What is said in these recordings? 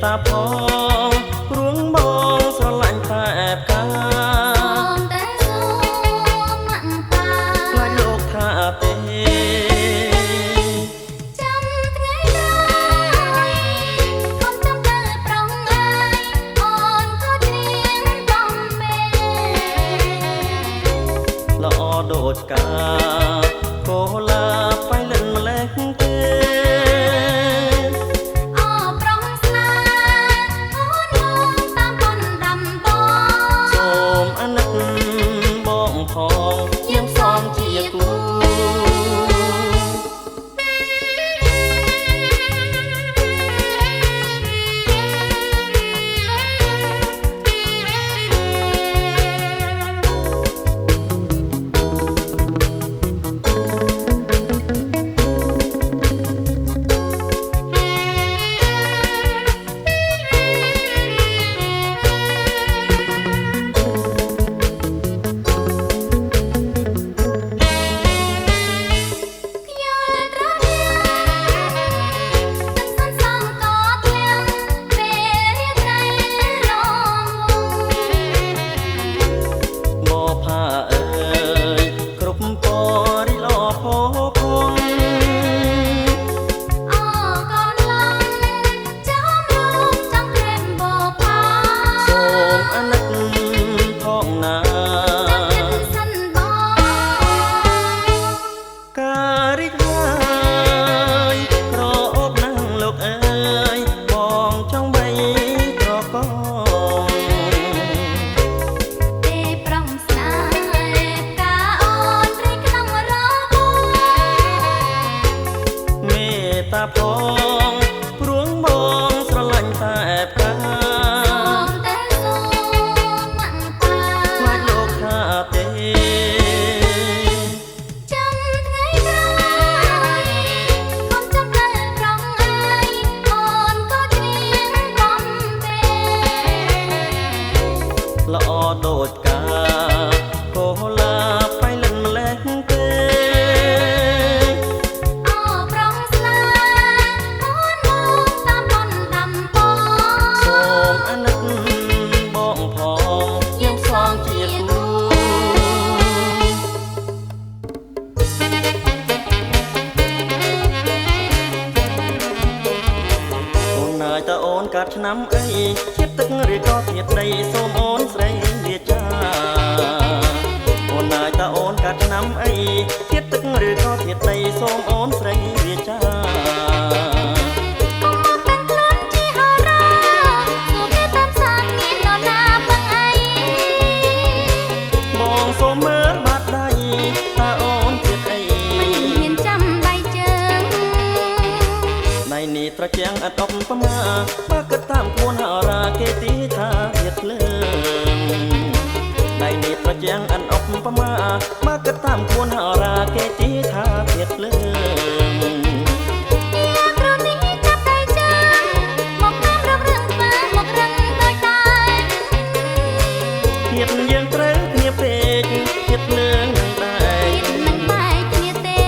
តាផងព្រួងបងស្រឡាញ់តែแอบកាតែសូមអង្ការខ្លាចលោកថាទេចាំថ្ងៃណាកុំចាំតែប្រងអើយអូនក៏ច្រៀងបំពេល្អដូចកាកូឡាបៃលិនម្លេះទេអូប្រុងស្នេហ៍អូនមកតាមប៉ុនដាំបងសូមអាណិតបងផងយើងសងជាគូតាផងព្រួងបងស្រឡាញ់តែแอบកាតែសូមអង្ការខ្លាចលោកថាទេចាំថ្ងៃណាកុំចាំតែប្រងអើយអូនក៏ច្រៀងបំពេល្អដូចកាកូឡាបៃលិនម្លេះទេតើអូនកាត់ឆ្នាំអីជាតិទឹកឬក៏ធាតុដីសូមអូនស្រីវាចាអូនណាយតើអូនកាត់ឆ្នាំអីជាតិទឹកឬក៏ធាតុដីសូមអូនស្រីវាចាបងសូមមើលបាត់ដៃតើអូនជាតិអីមិនមានចាំដៃជើងដៃនេះត្រជាំងអត់អប់ប្រមាបើគិតតាមខ្លួនហោរាគេទីថាធាតុភ្លើងដៃនេះត្រជាំងអត់អប់ប្រមាបើគិតតាមខ្លួនហោរាគេទីថាធាតុភ្លើងយើងត្រូវគ្នាពេកភាពភ្លើងនឹងដែរមិនបែកគ្នាទេ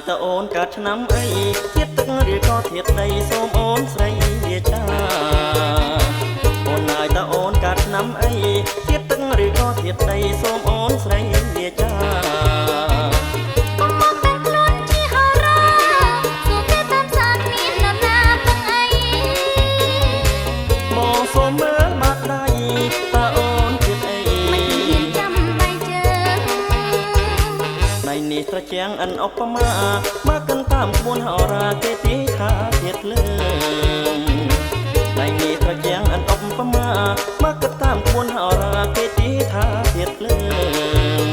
តើអូនកាត់ឆ្នាំអីជាតិទឹកឬក៏ធាតុដីសូមអូនស្រីវាចាអូនណាយតើអូនកាត់ឆ្នាំអីជាតិទឹកឬក៏ធាតុដីសូមអូនស្រីវាចាបងសូមមើលបាត់ដៃតើអូនជាតិអីមិនមានចាំដៃជើងដៃនេះត្រជាំងអិនឧបមាមកកិនតាមក្បួនហោរាគេទីថាធាតុភ្លើងដៃនេះត្រជាំងអិនឧបមាមកកិនតាមក្បួនហោរាគេទីថាធាតុភ្លើង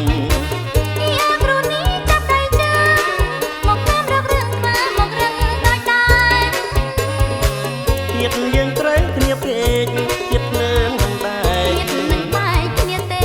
ទៀតយើងត្រូវគ្នាពេកទៀតភ្លើងមិនបែក ទៀតមិនបែកគ្នាទេ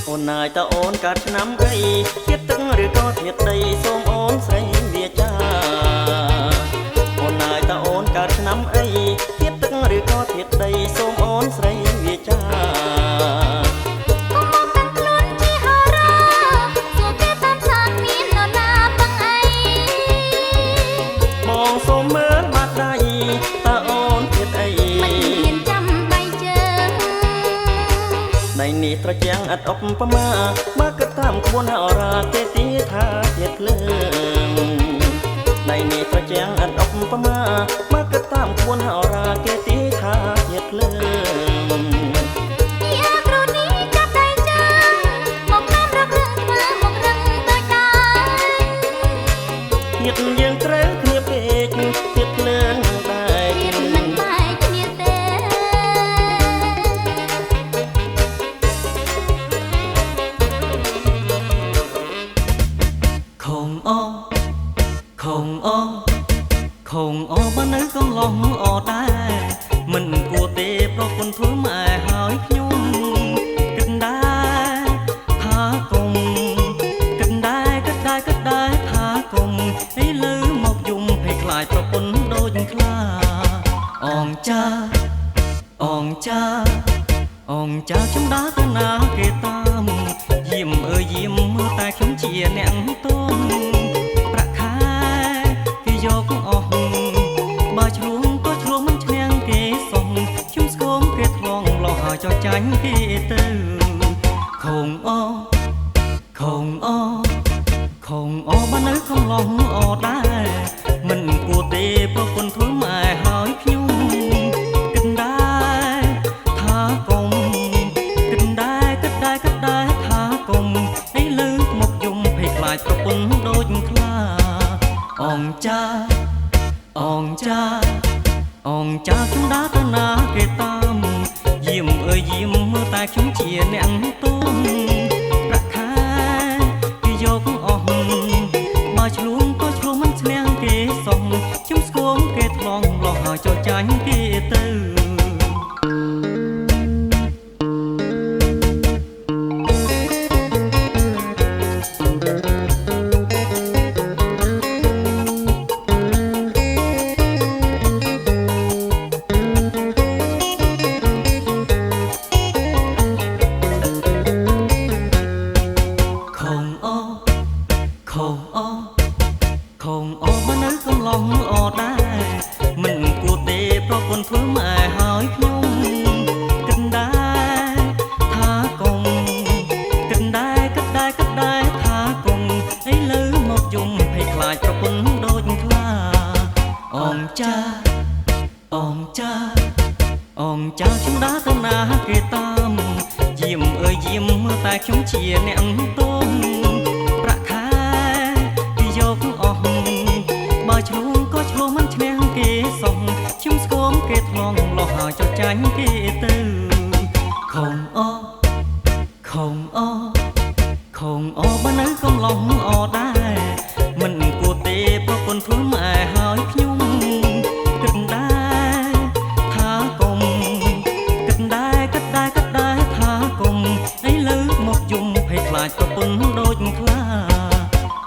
អូនណាយតើអូនកើតឆ្នាំអីជាតិទឹកឬក៏ជាតិដីសូមអូនស្រីវាចាអូនណាយតើអូនកើតឆ្នាំអីជាតិទឹកឬក៏ជាតិដីសូមអូនស្រីវាចា កុំមកកាន់ខ្លួនជាហារ៉ាសូមគេតាមសាកមាននរណាបង្អី បងសូមមើលបាត់ដៃតើអូនជាតិអី មិនហ៊ានចាំដៃជើង ដៃនេះត្រជាំងឥតឧបមាបើគិតតាមក្បួនហោរាគេទីថាជាតិភ្លើងដៃនេះត្រជាំងឥតឧបមាបើគិតតាមក្បួនហោរាគេទីថាជាតិភ្លើង យ៉ាគ្រូនេះចាប់ដៃជើងមកតាមរករឿងធ្វើមករឹងដូចដែរ ទៀតយើងត្រូវគ្នាពេកទៀតភ្លើងមិនបែក ទៀតមិនបែកគ្នាទេ ខងអខងអខងអបើនៅកំឡុងអដែរមិនគួរទេប្រពន្ធធ្វើម៉ែហើយខ្ញុំគិតដែរថាគុំគិតដែរគិតដែរគិតដែរថាគុំឥឡូវមកយំឲ្យខ្លាចប្រពន្ធដូចខ្លាអងចាអងចាអងចាខ្ញុំដើរទៅណាគេតាមយាមអើយយាមមើលតែខ្ញុំជាអ្នកទុំប្រាក់ខែគេយកអស់បើឆ្លងក៏ឆ្លងមិនឈ្នះគេសោះខ្ញុំស្គមគេថ្លងលោះឲ្យចោះចាញ់គេទៅខងអខងអខងអបើនៅកំឡុងអដែរមិនគួរទេប្រពន្ធធ្វើម៉ែហើយខ្ញុំគិតដែរថាគុំគិតដែរគិតដែរគិតដែរថាគុំឥឡូវមកយំភ័យខ្លាចប្រពន្ធដូចខ្លាអងចាអងចាអងចាខ្ញុំដើរទៅណាគេតាមយាមអើយយាមមើលតែខ្ញុំជាអ្នកទុំប្រាក់ខែគេយកអស់បើឆ្លងក៏ឆ្លងមិនឈ្នះគេសោះខ្ញុំស្គមគេថ្លងលោះឲ្យចោះចាញ់គេទៅ ខងអខងអខងអបើនៅកំឡុងអដែរមិនគួរទេប្រពន្ធធ្វើម៉ែហើយខ្ញុំគិតដែរថាគុំគិតដែរគិតដែរគិតដែរថាគុំឥឡូវមកយំភ័យខ្លាចប្រពន្ធដូចខ្លាអងចាអងចាអងចាខ្ញុំដើរទៅណាគេតាមយាមអើយយាមមើលតែខ្ញុំជាអ្នកទុំប្រាក់ខែគេយកអស់បើឆ្លងក៏ឆ្លងមិនឈ្នះគេសោះខ្ញុំស្គមគេថ្លងលោះឲ្យចោះចាញ់គេទៅខងអខងអខងអបើនៅកំឡុងអដែរមិនគួរទេប្រពន្ធធ្វើម៉ែហើយខ្ញុំគិតដែរថាគុំគិតដែរគិតដែរគិតដែរថាគុំឥឡូវមកយំភ័យខ្លាចប្រពន្ធដូចខ្លា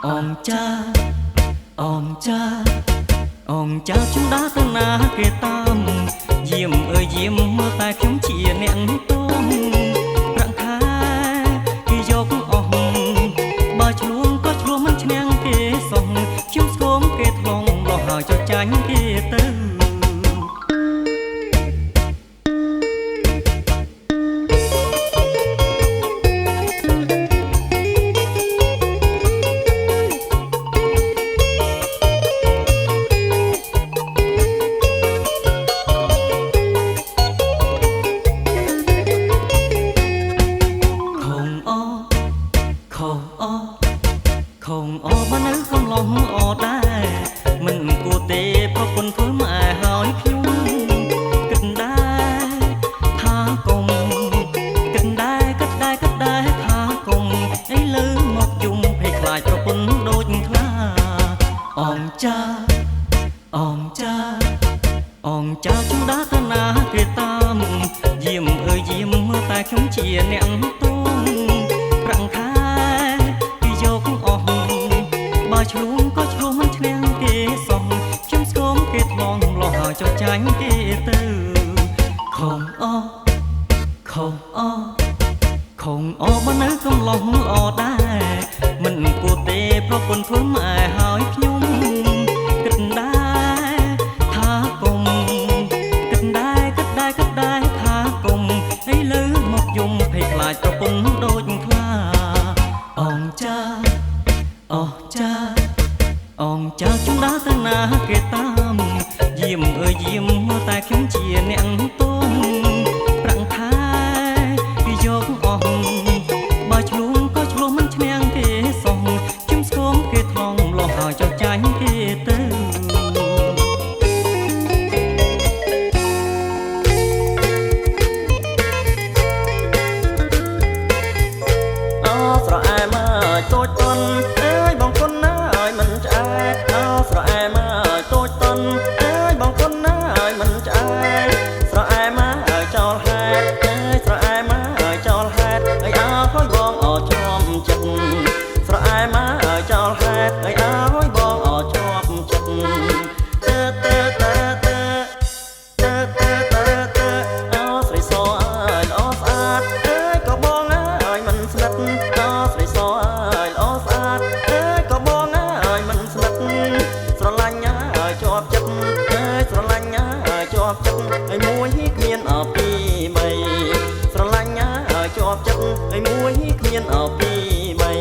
អងចាអងចាអងចាខ្ញុំដើរទៅណាគេតាមយាមអើយយាមមើលតែខ្ញុំជាអ្នកទុំប្រាក់ខែគេយកអស់បើឆ្លងក៏ឆ្លងមិនឈ្នះគេសោះខ្ញុំស្គមគេថ្លងលោះឲ្យចោះចាញ់គេទៅ ក ងចាជុំដាតាណាគេតាមយាមអើយយាមមើលតែខ្ញុំជាអ្នកទុំប្រាំងខែពីយកអស់បើឆ្លងក៏ឆ្លងមិនឈ្នះគេសោះខ្ញុំស្គមគេថ្លងលោះហើយចុះចាញ់គេទៅខំអខំអខំអបើនៅកំឡុងល្អដែរមិនគួរទេប្រពន្ធធ្វើម៉ែហើយខ្ញុំគិតដែរថាគុំគិតដែរថាគុំឲ្យលើមកយំភ័យខ្លាចប្រពន្ធដូចខ្លាអងចាអោះចាអងចាជុំដាតាណាគេតាមយាមអើយយាមមើលតែខ្ញុំជាអ្នកទុំប្រាំងខែពីយកអស់បើឆ្លងក៏ឆ្លងមិនឈ្នះគេសោះខ្ញុំស្គមគេថ្លងលោះហើយចុះចាញ់គេទៅ ស្រអែមកតូចតន់អើយបងគុណណាអើយមិនឆ្អែតស្រអែមកតូចតន់អើយបងគុណណាអើយមិនឆ្អែតស្រអែមកអើយចោលហេតុអើយស្រអែមកអើយចោលហេតុអើយឲ្យបងអត់ជាប់ចិត្តស្រអែមកអើយចោលហេតុអើយឲ្យបងអត់ជាប់ចិត្តស្រីសអើយល្អស្អាតអើយក៏បងអើយមិនស្និទ្ធស្រីសអើយល្អស្អាតអើយក៏បងអើយមិនស្និទ្ធស្រឡាញ់អើយជាប់ចិត្តអើយស្រឡាញ់អើយជាប់ចិត្តឲ្យមួយគ្មានអពីបីស្រឡាញ់អើយជាប់ចិត្តឲ្យមួយគ្មានអពីបី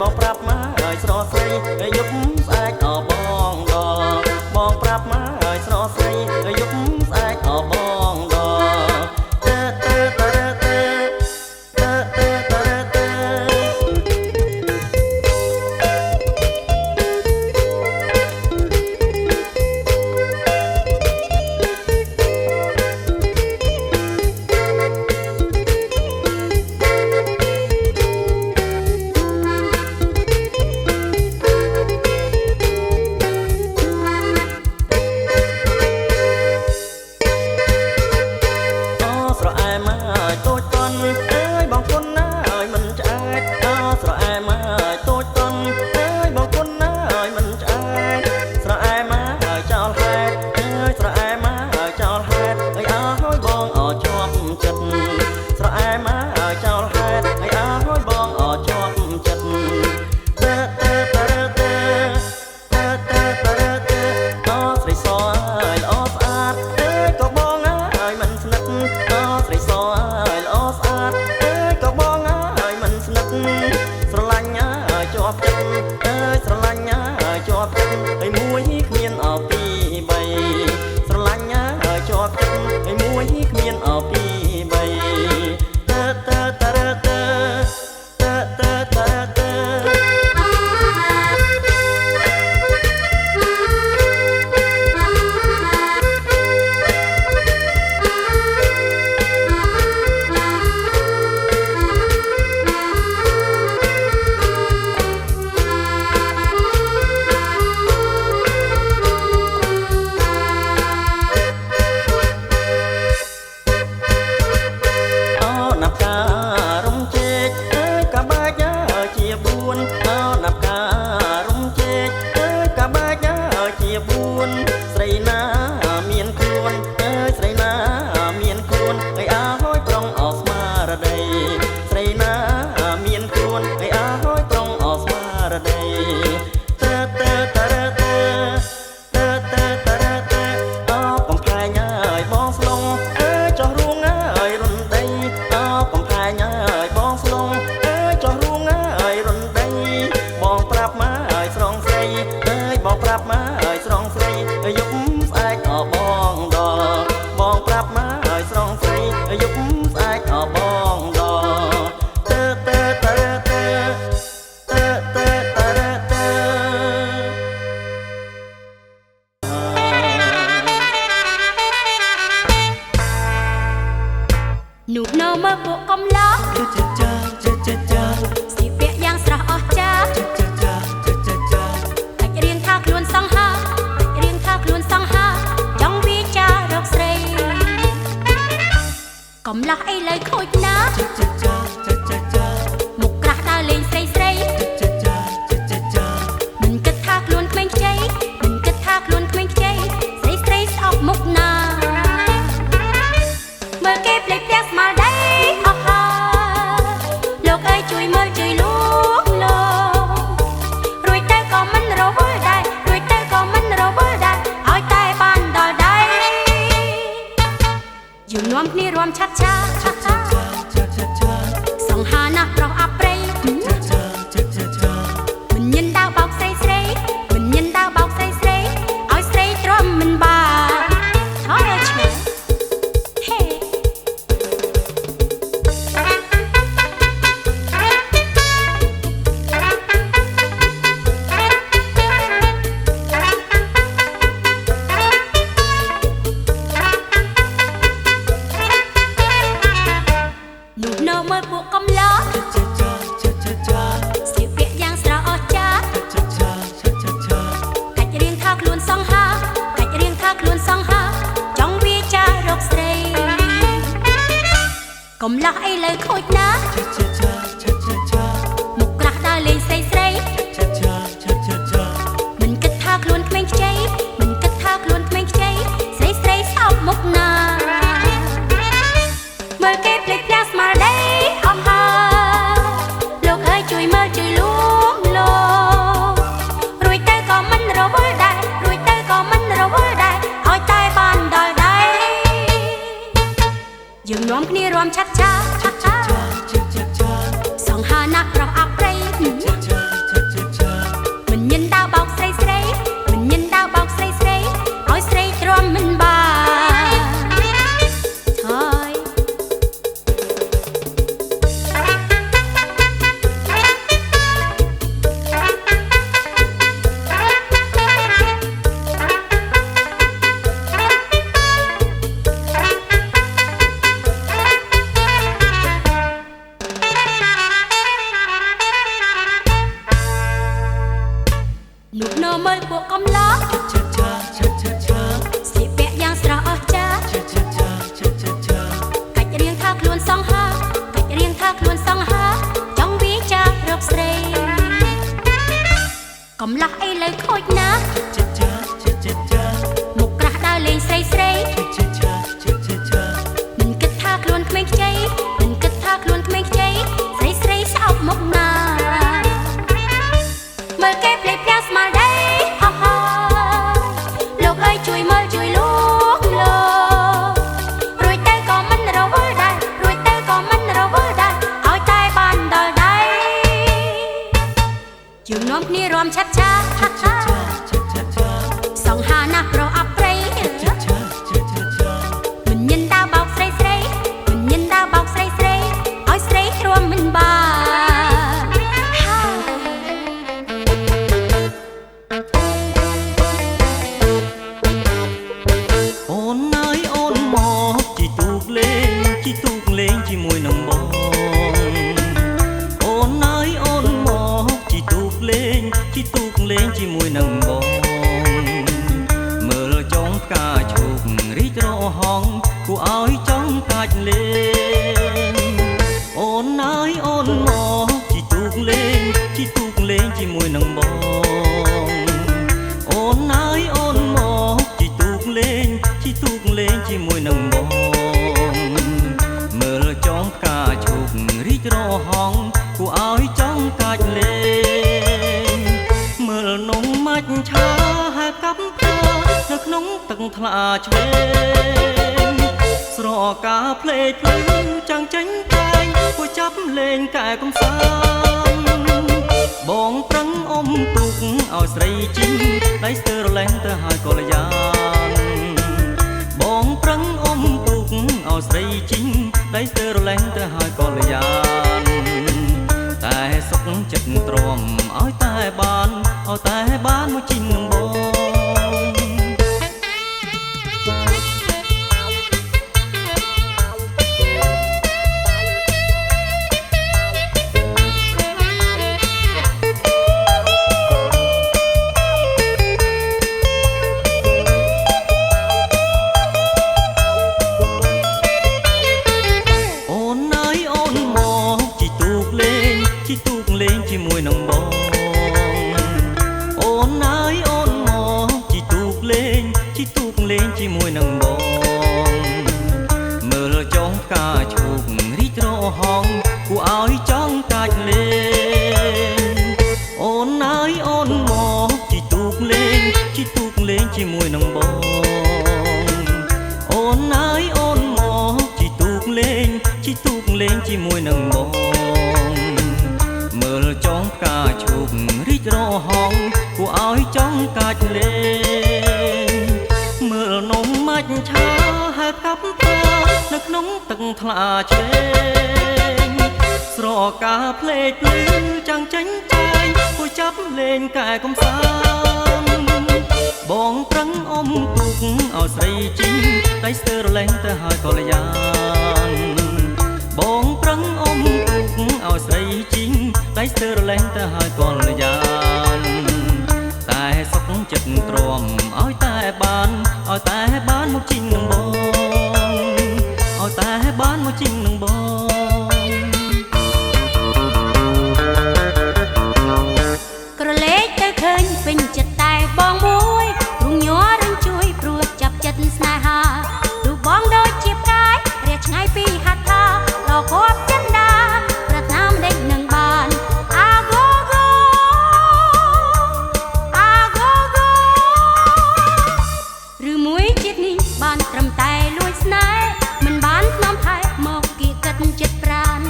បងប្រាប់មកឲ្យស្រស់ស្រីឲ្យយប់ស្អែកអបងដល់បងប្រាប់មកឲ្យស្រស់ស្រីឲ្យយប់ស្អែកអបងដល់ស្រឡាញ់ បួនណាប់ការរំជែកកាបាច់ជាបួនស្រីណាមានខ្លួនស្រីណាមានខ្លួនអើហួយត្រង់អស្មារតីស្រីណាមានខ្លួនអើហួយត្រង់អស្មារតីតើកំផែងអើយបងស្លងចោះរួងអើយរំដីកំផែងអើយបងស្លងចោះរួងអើយរំដីបងប្រាប់មកអើយស្រងស្រីបងប្រាប់មកអើយស្រងស្រីយប់ស្អែកបងដល់បងប្រាប់មកអើយស្រងស្រីយប់ស្អែកបងដល់នូបនៅមើលពួកកំឡោះស្លៀកពាក់យ៉ាងស្រស់អស្ចារ្យអាចរៀងថាខ្លួនសង្ហាចង់វាចារកស្រីកំឡោះអីលើខូចណាស់មុខក្រាស់ដើរលេងស្រីមិនគិតថាខ្លួនក្មេងខ្ចីស្រីស្អប់មុខណាមើលគេភ្លេចផ្ទះស្មារតីអស់ហើយលោកអើយជួយមើលជួយលួងលោរួចទៅក៏មិនរវល់ដែរឲ្យតែបានដល់ដៃយើងនាំគ្នារួមឆាត់ឆាសង្ហាណាស់ប្រុសអាប្រៃមិនញិនដៅបោកស្រីឲ្យស្រីទ្រាំមិនបានថយឆ្ងាយហេនោះនៅមើលពួកកំឡោះស្លៀកពាក់យ៉ាងស្រស់អស្ចារ្យកាច់រៀងថាខ្លួនសង្ហាចង់វាចារកស្រីកំឡោះអីលើខូចណាស់មុខក្រាស់ដើរលេងស្រីមិនគិតថាខ្លួនក្មេងខ្ចីស្រីស្អប់មុខណាមើលគេភ្លេចផ្ទះស្មារតីអស់ហើយលោកអើយជួយមើលជួយលួងលោរួចទៅក៏មិនរវល់ដែរឲ្យតែបានដល់ដៃយើងនាំគ្នារួមឆាត់ឆាសង្ហាណាស់ប្រុសអាប្រៃមិនញិនដៅបោកស្រីឲ្យស្រីទ្រាំមិនបានថយនោះនៅមើលពួកកំឡោះស្លៀកពាក់យ៉ាងស្រស់អស្ចារ្យកាច់រៀងថាខ្លួនសង្ហាចង់វាចារកស្រីកំឡោះអីលើខូចណាស់មុខក្រាស់ដើរលេងស្រីមិនគិតថាខ្លួនក្មេងខ្ចីស្រីស្អប់មុខណាមើលគេភ្លេចផ្ទះស្មារតីអស់ហើយលោកអើយជួយមើលជួយលួងលោរួចទៅក៏មិនរវល់ដែរឲ្យតែបានដល់ដៃយើងនាំគ្នារួមឆាត់ឆាសង្ហាណាស់ប្រុសអាប្រៃមិនញិនដៅបោកស្រីឲ្យស្រីទ្រាំមិនបានអូនអើយអូនមកជីទូកលេងជាមួយនឹងបងអូនអើយអូនមកជីទូកលេងជាមួយនឹងបងមើលចុងផ្កាឈូករីករហងគួរឲ្យចង់កាច់លេងអូនអើយអូនមកជីទូកលេង ជីទូកលេងជាមួយនឹងបងអូនអើយអូនមកជីទូកលេងជាមួយនឹងបងមើលចងផ្កាឈូករីករហងគួរឲ្យចង់កាច់លេងមើលនំមាច់ឆាហើកាប់ផ្កានៅក្នុងទឹកថ្លាឆ្វេងស្រកាភ្លេចភ្លឺចាំងចេញតែងគួរចាប់លេងកែកំសាន្តបងប្រឹងអុំទូកឲ្យស្រីជីងដៃស្ទើរលែងទៅហើយកលយានបងប្រឹងអុំទូកឲ្យស្រីជីងដៃស្ទើរលែងទៅហើយកលយានតែសុខចិត្តទ្រាំឲ្យតែបានមកជីងនឹងបងជាមួយនឹងបងអូនអើយអូនមកជីទូកលេងជាមួយនឹងបងមើលចងផ្កាឈូករីករហងគួរឲ្យចង់កាច់លេងអូនអើយអូនមកជីទូកលេងជាមួយនឹងបងអូនអើយអូនមកជីទូកលេងជាមួយនឹងបងមើលចងផ្កាឈូករីករហងគួរឲ្យចង់កាច់លេងមើលនំមាច់ឆាហើកាប់ផ្កានៅក្នុងទឹកថ្លាឆ្វេងស្រកាភ្លេចភ្លឺចាំងចេញចាយគួរចាប់លេងកែកំសាន្តបងប្រឹងអុំទូកឲ្យស្រីជីងដៃស្ទើរលែងទៅហើយកលយានបងប្រឹងអុំទូកឲ្យស្រីជីងដៃស្ទើរលែងទៅហើយកលយានតែសុខចិត្តទ្រាំឲ្យតែបានមកជីងនឹងបងឲ្យតែបានមកជីងនឹងបងក្រឡេកទៅឃើញពេញចិត្តតែបងមួយរុំញ័ររឹងជួយព្រោះចាប់ចិត្តស្នេហារូបបងដូចជាផ្កាយរះឆ្ងាយពីហត្ថថាដល់គប់ចិនដាប្រាថ្នាមិនដេញនឹងបានអាហ្គោហ្គោឬមួយជាតិនេះបានត្រឹមតែលួចស្នេហ៍មិនបានធ្នមថែមកគៀកកិតចិត្តប្រាន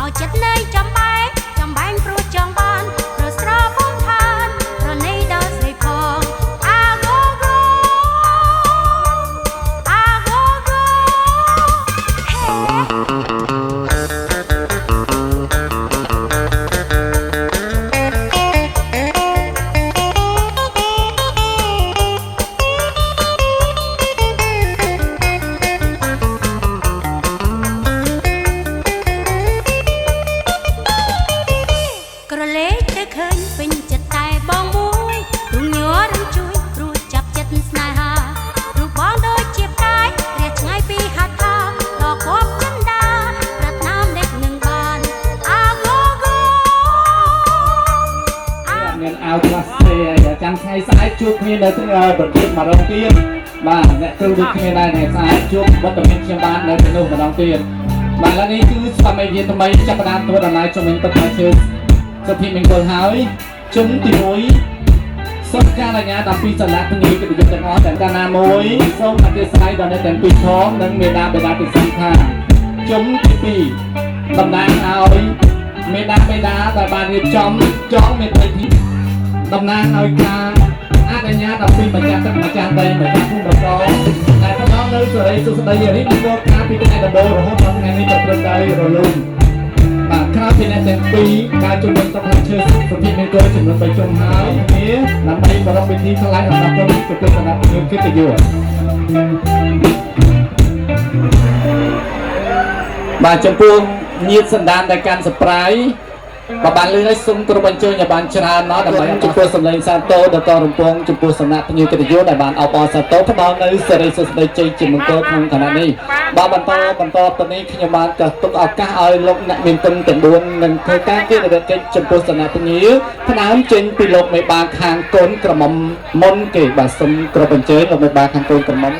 ឲ្យចិត្តនៅចំបែងព្រោះចង់បានប្រស្រោបងឋានប្រណីដល់ស្រីផងអាហ្គោហ្គោក្រឡេកទៅឃើញពេញចិត្តតែបងមួយរុំញ័ររឹងជួយព្រោះចាប់ចិត្តស្នេហារូបបងដូចជាផ្កាយរះឆ្ងាយពីហត្ថថាដល់គប់ចិនដាប្រាថ្នាមិនដេញនឹងបានអាហ្គោហ្គោមានអាវខ្លះទេចាំថ្ងៃស្អែកជួបគ្នានៅប្រទៀតម្ដងទៀតបាទអ្នកគ្រូដូចគ្នាដែរថ្ងៃស្អែកជួបវត្តមានខ្ញុំបាននៅទីនោះម្ដងទៀតបាទឥឡូវនេះគឺស្វាមីយានថ្មីចាប់ផ្ដើមធ្វើដំណើរជុំវិញទឹកផ្លែឈើសុភីមង្គលហើយជុំទី1សូមការអាជ្ញាដល់ពីសាលាទាំងនេះគឺយុទ្ធទាំងអស់ទាំងកាលណាមួយសូមអធិស្ឋានដល់អ្នកទាំងពីរផងនិងមេដាបេដាពិសេសថាជុំទី2តំណាងឲ្យមេដាបេដាដែលបានរៀបចំចងមេត្រីទីតំណាងឲ្យការអញ្ញាដល់ពីម្ចាស់ទឹកម្ចាស់ដីម្ចាស់ភូមិបន្តតែផ្ដល់នៅសេរីសុខស្ដីរីករាយការពីថ្ងៃដំបូងរហូតដល់ថ្ងៃនេះប្រព្រឹត្តទៅរលូនបាទក្រៅពីអ្នកទាំងពីរការជុំវិញទឹកផ្លែឈើសុភីមង្គលចំនួន3ជុំហើយនេះដើម្បីបរិបទពិធីថ្លែងអំណរគុណទៅគណៈភ្ញៀវកិត្តិយសបាទចំពោះញាតិសន្តានដែលកាន់សប្រាយ បើបានលឺឲ្យសុំគ្រប់បញ្ជើញឲ្យបានច្រើនមកដើម្បីចំពោះសម្លេងសាទរដល់តរំពងចំពោះសំណាក់ភ្ញៀវកិត្តិយសដែលបានអបអរសាទរផ្ដល់នៅសេរីសុខស្ដីជ័យជាមង្គលក្នុងគណៈនេះបាទបន្តទៅនេះខ្ញុំបានចាត់ទុកឱកាសឲ្យលោកអ្នកមានគុណទាំង4នឹងធ្វើការគិតរកិច្ចចំពោះសំណាក់ភ្ញៀវផ្ដើមចេញពីលោកមេបាខាងកូនក្រមុំមុនគេបាទសូមគ្រប់បញ្ជើញលោកមេបាខាងកូនក្រមុំ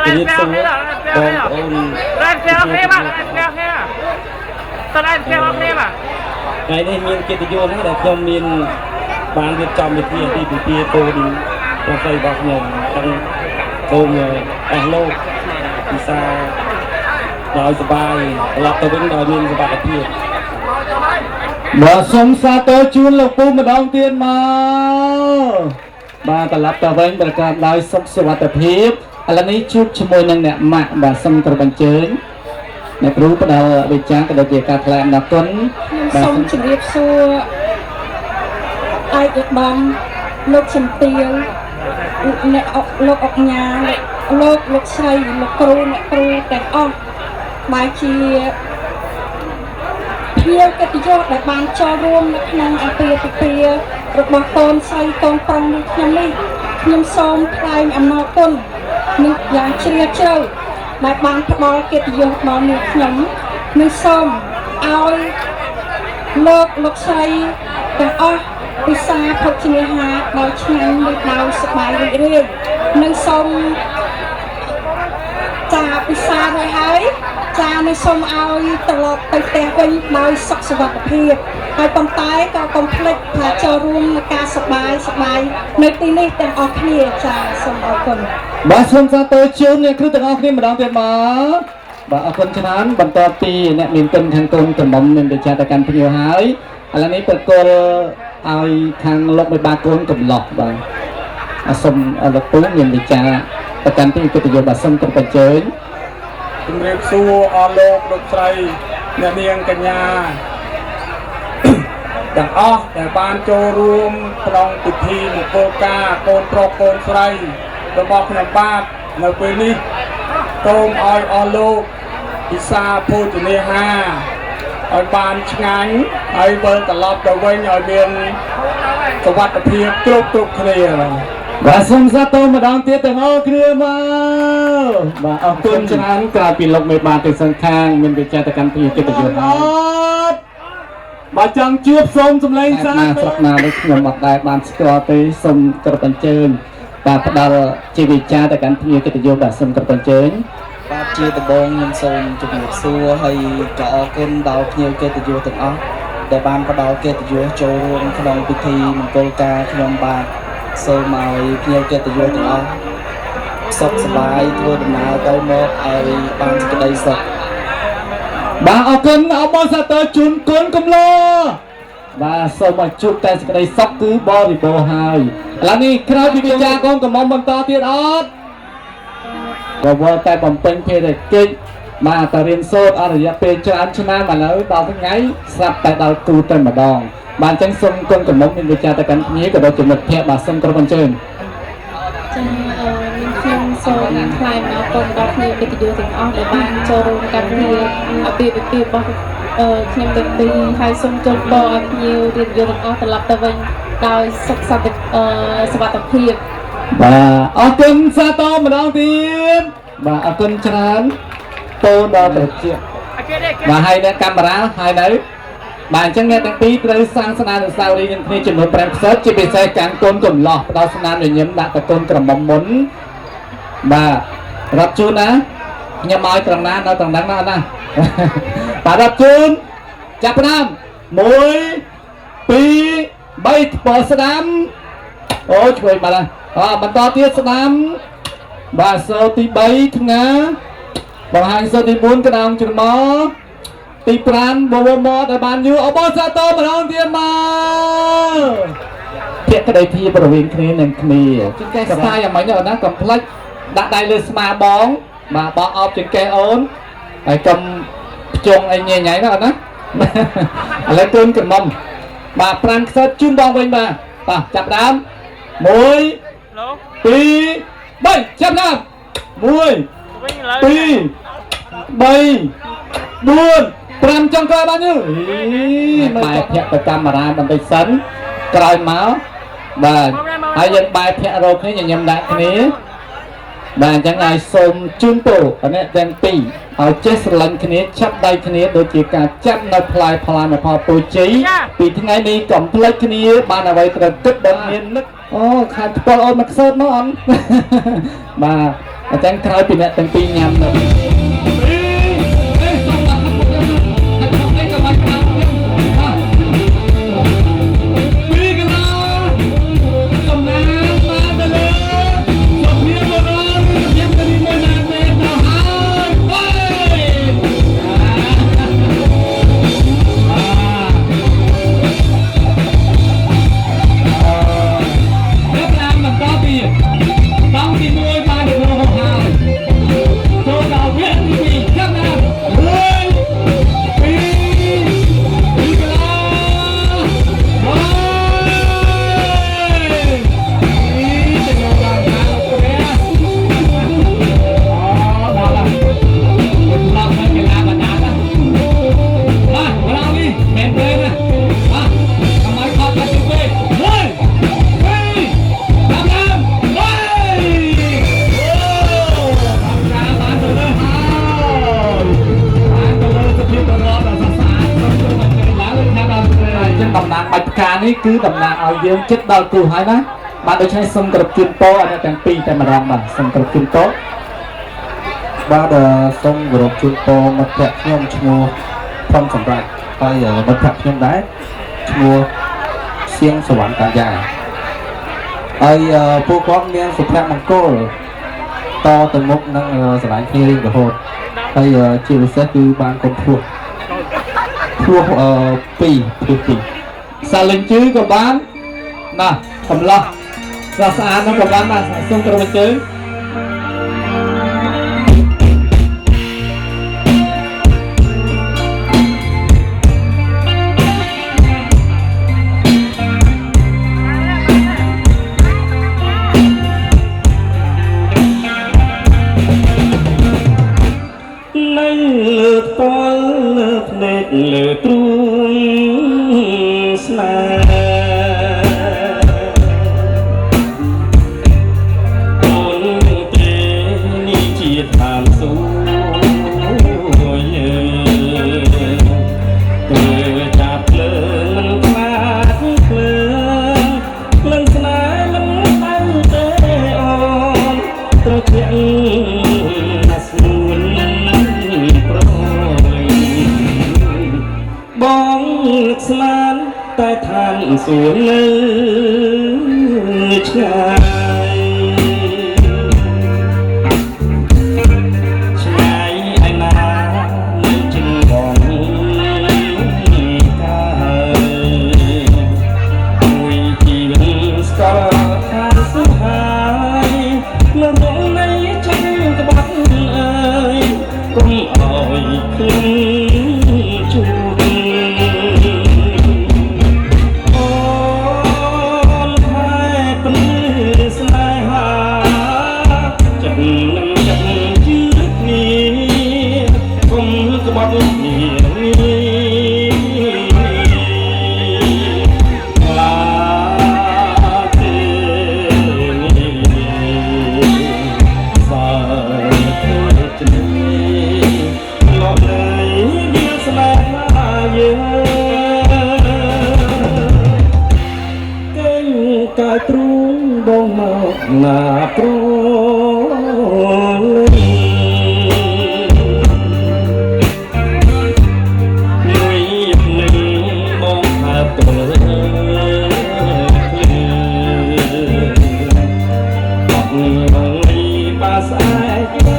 ជំរាបសួរបងប្អូនរ៉ាស្ទែអូខេបាទរ៉ាស្ទែអូខេតើរ៉ាស្ទែអូខេបាទថ្ងៃនេះមានកិត្តិយសណាស់ដែលខ្ញុំមានបានរៀបចំវិធីពីពីកូនប្រស័យរបស់ខ្ញុំទាំងសូមអស់លោកពិសាដោយសប្បាយត្រឡប់ទៅវិញដោយមានសុខភាពបាទសូមសាទរជូនលោកពូម្ដងទៀតមកបាទត្រឡប់ទៅវិញប្រកបដោយសុខសុវត្ថិភាពឥឡូវនេះជួបជាមួយនឹងអ្នកម៉ាក់បាទសូមគ្រប់អញ្ជើញអ្នកគ្រូផ្ដល់វិចារក៏ដូចជាការថ្លែងអំណរគុណសូមជម្រាបសួរឯកឧត្តមលោកសំទាវអ្នកលោកអុកញ៉ាលោកស្រីលោកគ្រូអ្នកគ្រូទាំងអស់បែរជាភ្ញៀវកិត្តិយសដែលបានចូលរួមនៅក្នុងអាពាហ៍ពិពាហ៍របស់កូនស្រីកូនប្រុសរបស់ខ្ញុំសូមថ្លែងអំណរគុណនឹងយ៉ាងជ្រាលជ្រៅដែលបានផ្ដល់កិត្តិយសដល់នាងខ្ញុំនិងសូមឲ្យលោកស្រីទាំងអស់ពិសាភោជនាហារដោយឆ្ងាញ់និងដោយសប្បាយរីករាយនិងសូមចាពិសារួចហើយចានឹងសូមឲ្យត្រឡប់ទៅផ្ទះវិញដោយសុខសុវត្ថិភាពហើយប៉ុន្តែក៏កុំភ្លេចថាចូលរួមក្នុងការសប្បាយនៅទីនេះទាំងអស់គ្នាចាសូមអរគុណបាទសូមសាទរជូនអ្នកគ្រូទាំងអស់គ្នាម្ដងទៀតមកបាទអរគុណច្រើនបន្តពីអ្នកមានគុណខាងកូនក្រមុំមានវិចារទៅកាន់ភ្ញៀវហើយឥឡូវនេះប្រគល់ឲ្យខាងលោកមេបាកូនកំឡោះបាទសូមលោកពូមានវិចារទៅកាន់ពីកិត្តិយសបាទសូមគ្រប់បញ្ជើញជំរាបសួរអស់លោកស្រីអ្នកនាងកញ្ញាទាំងអស់ដែលបានចូលរួមក្នុងពិធីមង្គលការកូនប្រុសកូនស្រីរបស់ខ្ញុំបាទនៅពេលនេះសូមឲ្យអស់លោកពិសាភោជនាហារឲ្យបានឆ្ងាញ់ហើយវិលត្រឡប់ទៅវិញឲ្យមានសុវត្ថិភាពគ្រប់គ្នាបាទសូមសាទរម្ដងទៀតទាំងអស់គ្នាមកបាទអរគុណច្រើនក្រៅពីលោកមេបាទៅសងខាងមានវិចារទៅកាន់ពីកិត្តិយសហើយបើចង់ជួបសូមសម្លេងសាទរស្រុកណាដូចខ្ញុំអត់ដែរបានស្គាល់ទេសូមគ្រប់អញ្ជើញបាទផ្ដល់ជាវិចារទៅកាន់ពីកិត្តិយសបាទសូមគ្រប់អញ្ជើញបាទជាដំបូងខ្ញុំសូមជម្រាបសួរហើយក៏អរគុណដល់ភ្ញៀវកិត្តិយសទាំងអស់ដែលបានផ្ដល់កិត្តិយសចូលរួមក្នុងពិធីមង្គលការខ្ញុំបាទសូមឲ្យភ្ញៀវកិត្តិយសទាំងអស់សុខសប្បាយធ្វើដំណើរទៅមកឲ្យបានសេចក្តីសុខបាទអរគុណអបអរសាទរជូនកូនកំឡោបាទសូមឲ្យជួបតែសេចក្តីសុខគឺបរិបូរណ៍ហើយឥឡូវនេះក្រោយពីវិចារកូនកំមុំបន្តទៀតអត់ក៏វល់តែបំពេញភារកិច្ចបាទតរៀនសូត្រអររយៈពេលច្រើនឆ្នាំឥឡូវដល់ថ្ងៃស្រាប់តែដល់គ្រូតែម្ដងបាទអញ្ចឹងសូមកូនកំមុំមានវិចារទៅកាន់គ្នាក៏ដូចជាមិត្តភក្តិបាទសូមគ្រប់អញ្ជើញចាខ្ញុំសូមថ្លែងអំណរគុណដល់ភ្ញៀវកិត្តិយសទាំងអស់ដែលបានចូលរួមកម្មវិធីអាពាហ៍ពិពាហ៍របស់ខ្ញុំទាំងពីរហើយសូមជូនពរឲ្យភ្ញៀវកិត្តិយសទាំងអស់ត្រឡប់ទៅវិញដោយសុខសន្តិសុវត្ថិភាពបាទអរគុណសាទរម្ដងទៀតបាទអរគុណច្រើនពោដល់ត្រជាបាទហើយអ្នកកាមេរ៉ាហើយនៅបាទអញ្ចឹងអ្នកទាំងពីរត្រូវសាងស្នាអនុស្សាវរីយ៍នឹងគ្នាចំនួន5ខ្សែជាពិសេសកាំងកូនកំឡោះផ្ដល់ស្នាមញញឹមដាក់តកូនក្រមុំមុនបាទរាប់ជូនណាខ្ញុំឲ្យត្រង់ណាដល់ត្រង់ហ្នឹងណាណាបាទរាប់ជូនចាប់ផ្ដើម1 2 3ថ្ពស្ដាំអូជួយបាទបន្តទៀតស្ដាំបាទសូទី3ថ្ងាបង្ហាញសូទី4ក្តោងច្រមុះទី5បវមតឲ្យបានយូរអបអរសាទរម្ដងទៀតមកភក្តីភាពរវាងគ្នានឹងគ្នាកសាយអាមិញអូនណាកុំភ្លេចដាក់ដៃលើស្មាបងបាទបោះអបចង្កេះអូនហើយកុំភ្ជង់អីញ៉ៃញ៉ៃណាអូនណាឥឡូវកូនក្រមុំបាទ5ខ្សែជូនបងវិញបាទចាប់ដើម1 2 3ចាប់ដើម1 5 ចុងក្រោយបានយើងបែរភ័ក្រទៅកាមេរ៉ាបន្តិចសិនក្រោយមកបាទហើយយើងបែរភ័ក្ររកគ្នាញញឹមដាក់គ្នាបាទអញ្ចឹងឲ្យសូមជូនពរអ្នកទាំងពីរឲ្យចេះស្រឡាញ់គ្នាចាប់ដៃគ្នាដូចជាការចាប់នៅផ្លែផ្លាមផលពូជ័យពីថ្ងៃនេះកុំភ្លេចគ្នាបានអ្វីត្រូវគិតដល់មាននឹកអូខាត់ផ្ទាល់អូនមកខ្សោតមកអត់បាទអញ្ចឹងក្រោយពីអ្នកទាំងពីរញ៉ាំទៅនេះគឺតំណាងឲ្យយើងចិត្តដល់គូហើយណាបាទដូច្នេះសូមគោរពជូនពរឲ្យអ្នកទាំងពីរតែម្ដងបាទសូមគោរពជូនពរបាទសូមគោរពជូនពរមិត្តភក្តិខ្ញុំឈ្មោះផុនសម្រាប់ហើយមិត្តភក្តិខ្ញុំដែរឈ្មោះសៀងសវណ្ណកាយាហើយពួកគាត់មានសុភមង្គលតទៅមុខនឹងស្រឡាញ់គ្នារៀងរហូតហើយជាពិសេសគឺបានកូនភ្លោះ2សាលិញជឺក៏បានណាកំឡោះស្អាតស្អាតនោះក៏បានបាទសូមគោរពអញ្ជើញនៅលើតលលើភ្នែកលើទ្រូងស្នេហ៍អូនទេនេះជាឋានសួគ៌ធ្វើចាប់ភ្លើងមិនខ្លាចភ្លើងភ្លើងស្នេហ៍មិនបានទេអូនត្រូវជាបងស្មានតែឋានសួគ៌នៅឆ្ងាយឆ្ងាយឯណានៅជិនបងកាមួយជីវិតស្គាល់ឋានសុហើយនៅរងនៃចិត្តក្បត់អើយកុំអោយឃើញជួបកាយទ្រូងបងមកណាព្រួយមួយនឹងបងហើបទៅអត់បងនេះបាស្អែកគឺ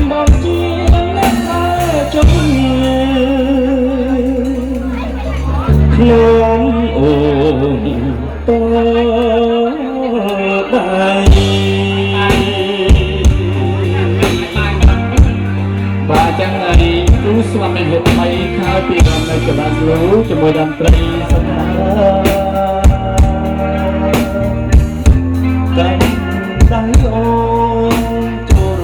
បងជាអ្នកហើយជុំខ្ញុំអូនតដៃបាទចឹងហើយគ្រូស្វាមីហេតុថ្មីខោពីរំនៅច្បាស់លូជាមួយតន្ត្រីសំណាកាន់ដៃអូនចូល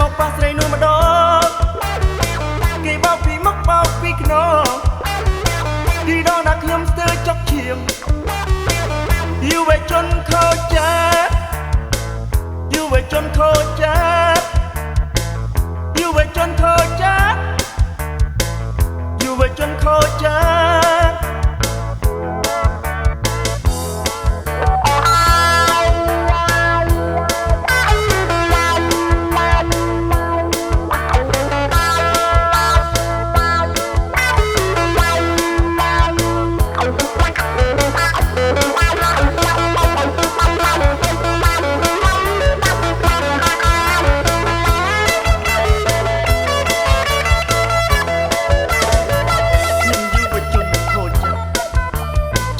មកប៉ះស្រីនោះម្ដងគេបោកពីមុខបោកពីខ្នងទីដងដាក់ខ្ញុំស្ទើរចុកឈាមយុវជនខូចចិត្តយុវជនខូចចិត្តយុវជនខូចចិត្តយុវជនខូចចិត្ត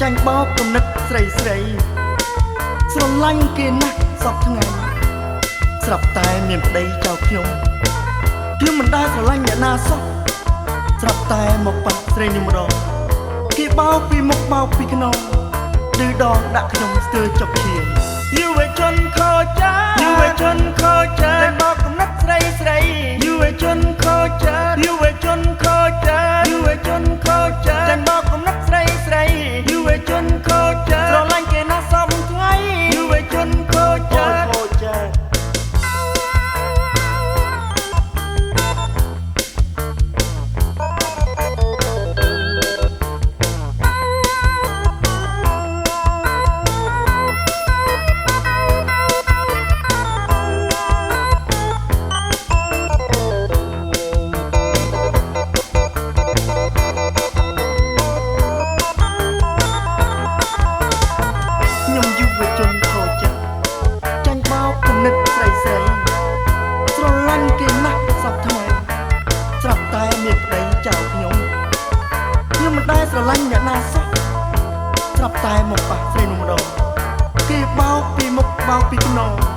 ចាញ់បោកគំនិតស្រីស្រីស្រឡាញ់គេណាស់សពថ្ងៃស្រាប់តែមានប្តីចោលខ្ញុំមិនដែលស្រឡាញ់អ្នកណាសោះស្រាប់តែមកប៉ះស្រីនេះម្ដងគេបោកពីមុខបោកពីខ្នងឌឺដងដាក់ខ្ញុំស្ទើរចុកឈាមយុវជនខូចចិត្តយុវជនខូចចិត្តបោកគំនិតស្រីស្រីយុវជនខូចចិត្តយុវជនខូចចិត្តយុវជនខូចចិត្តចាញ់បោកគំនិតស្រីស្រីយុវជនខូចចិត្តស្រឡាញ់គេណាស់សពថ្ងៃយុវជនខូចចិត្តខ្ញុំយុវជនខូចចិត្តចាញ់បោកគំនិតស្រីស្រីស្រឡាញ់គេណាស់សពថ្ងៃស្រាប់តែមានប្តីចោលខ្ញុំមិនដែលស្រឡាញ់អ្នកណាសោះស្រាប់តែមកប៉ះស្រីនោះម្ដងគេបោកពីមុខបោកពីខ្នង